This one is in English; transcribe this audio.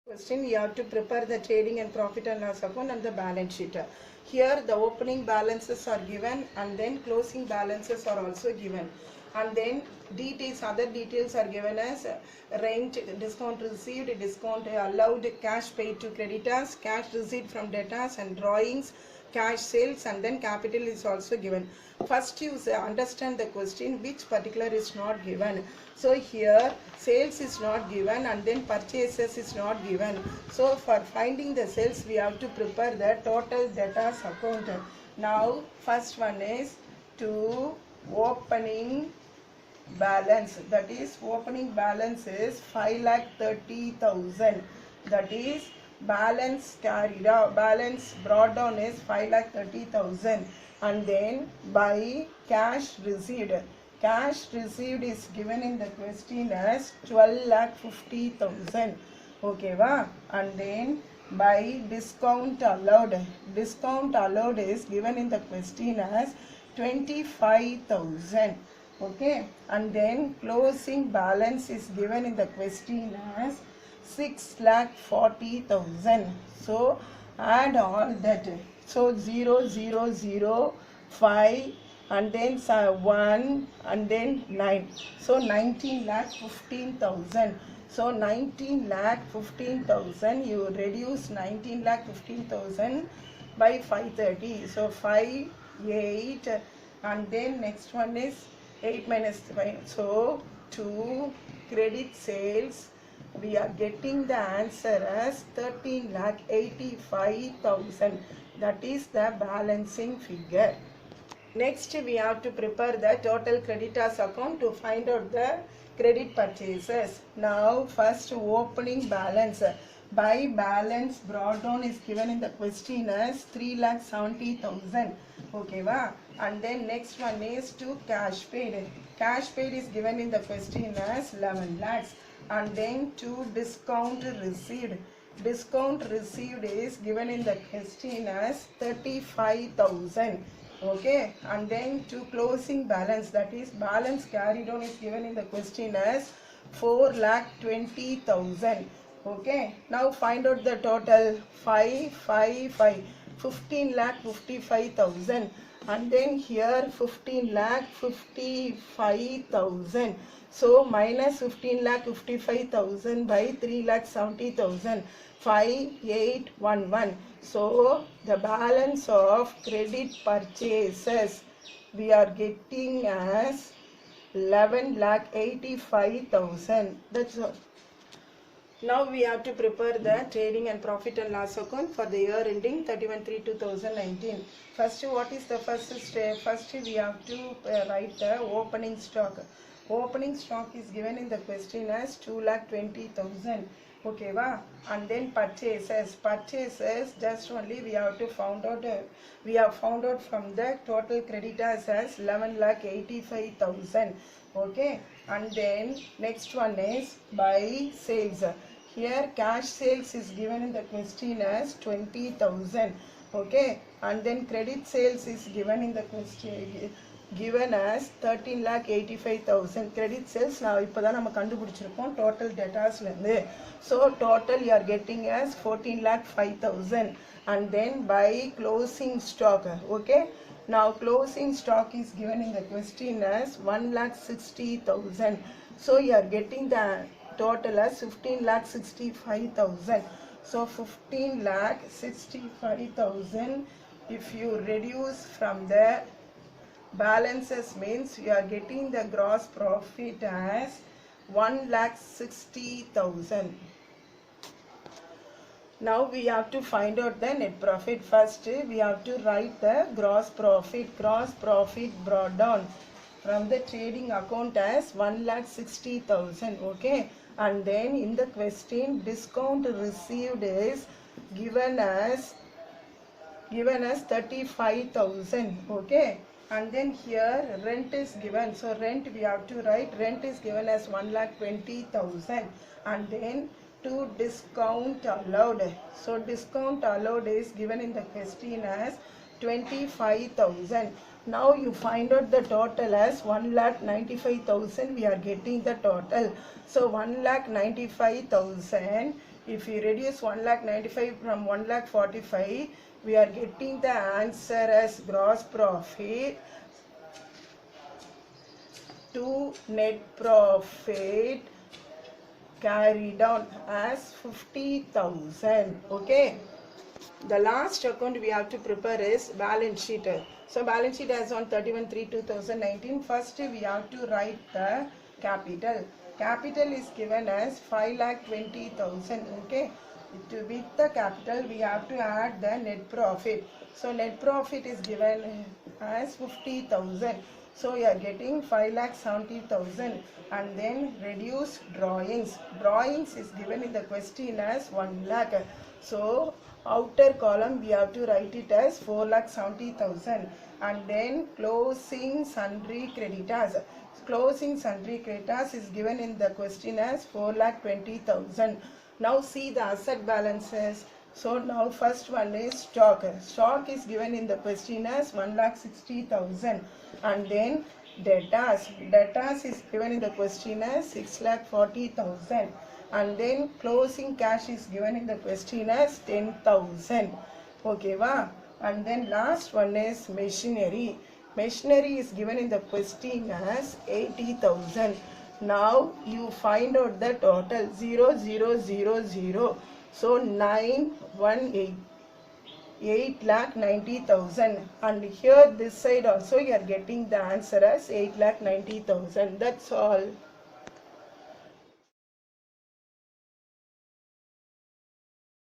Question, we have to prepare the trading and profit and loss account and the balance sheet. Here the opening balances are given and then closing balances are also given, and then other details are given as rent, discount received, discount allowed, cash paid to creditors, cash received from debtors, and drawings, cash sales, and then capital is also given. First you understand the question which particular is not given. So here sales is not given and then purchases is not given. So for finding the sales we have to prepare the total debtors account. Now first one is to opening balance, that is opening balance is 5,30,000, that is balance carried out, balance brought down is 5,30,000, and then by cash received is given in the question as 12,50,000, okay va, and then by discount allowed is given in the question as 25,000, okay, and then closing balance is given in the question as 6,40,000. So add all that, so 0 0 0 5 and then 1 and then 9, so 19,15,000. So 19,15,000, you reduce 19,15,000 by 530, so 5 8, and then next one is 8 minus 5, so 2 credit sales, we are getting the answer as 13,85,000, that is the balancing figure. Next we have to prepare the total creditors account to find out the credit purchases. Now first opening balance, by balance brought down is given in the question as 3,70,000, okay va, and then next one is to cash paid is given in the question as 11 lakhs, and then to discount received is given in the question as 35,000, okay, and then to closing balance, that is balance carried on is given in the question as 4,20,000, okay. Now find out the total 15,55,000, and then here 15,55,000, so minus 15,55,000 by 3,70,000, 5,811. So the balance of credit purchases we are getting as 11,85,000. That's all. Now we have to prepare the trading and profit and loss account for the year ending 31/3/2019. First, what is the first step? First we have to write the opening stock. Opening stock is given in the question as 2,20,000, okay va, and then purchases just only we have found out from the total creditors as 11,85,000, okay, and then next one is by sales. Here cash sales is given in the question as 20,000, okay, and then credit sales is given in the question given as 13,85,000. credit sales now இப்போதான் நம்ம கண்டுபிடிச்சிருக்கோம் total debtorsல இருந்து, so total you are getting as 14,05,000, and then by closing stock, okay, now closing stock is given in the question as 1,60,000, so you are getting the total as 15,65,000. so 15,65,000 if you reduce from the balances means you are getting the gross profit as 1,60,000. Now we have to find out the net profit. First we have to write the gross profit brought down from the trading account as 1,60,000, okay, and then in the question discount received is given as 35,000, okay, and then here rent is given, so rent we have to write, rent is given as 1,20,000, and then to discount allowed, so discount allowed is given in the question as 25,000. Now you find out the total as 1,95,000, we are getting the total, so 1,95,000 If we reduce 1,95,000 from 1,45,000, we are getting the answer as gross profit to net profit carried down as 50,000. Okay. The last account we have to prepare is balance sheet. So balance sheet as on 31/3/2019. First we have to write the capital. Capital is given as 5,20,000. Okay. With the capital we have to add the net profit. So net profit is given as 50,000. So we are getting 5,70,000 and then reduce drawings. Drawings is given in the question as 1 lakh. So outer column we have to write it as 4,70,000 and then closing sundry creditors. Closing sundry creditors is given in the question as 4,20,000. Now see the asset balances. So now first one is stock. Stock is given in the question as 1,60,000 and then debtors. Debtors is given in the question as 6,40,000 and then closing cash is given in the question as 10,000. Okay, va? And then last one is machinery. Machinery is given in the question as 80,000. Now you find out the total 0000. So 918. 8,90,000 and here this side also you are getting the answer as 8,90,000. That's all.